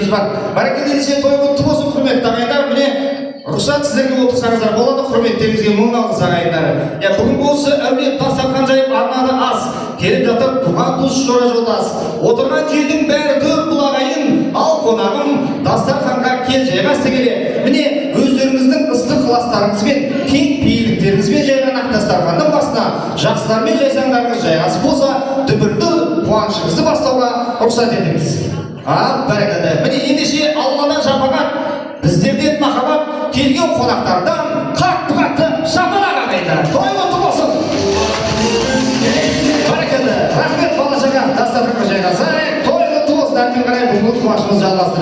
сөз бар. Бәрекелді ендеше той құтты болсын, құрметті ағайындар. Міне рұқсат сіздерге отырсаңыздар болады, құрметтеріңізге мың алғыс ағайындар. Бүгін осы әулет дастархан жайып арнады ас. Келіп жатыр туған туыс жора жолдас. Отырған жердің бәрі көп бұл ағайын, ал қонағым дастарханға кел жайғасты келе. Міне өздеріңіздің ыстық ықыластарыңызбен, кең пейілдіктеріңізбен жайған ақ дастарханның басына жақсылармен жайсаңдарыңыз жайғасып болса, дүбірлі қуанышыңызды бастауға рұқсат етіңіз. Бәрекелді. Міне ендеше Алладан шапағат, біздерден махаббат, келген қонақтардан қатты шапалақ ағайындар. Той құтты болсын. Бәрекелді. Рахмет бала-шаға, дастарханға жайғасайық. Той құтты болсын. Әрмен қарай бұл қуанышымызды жалғастырамыз.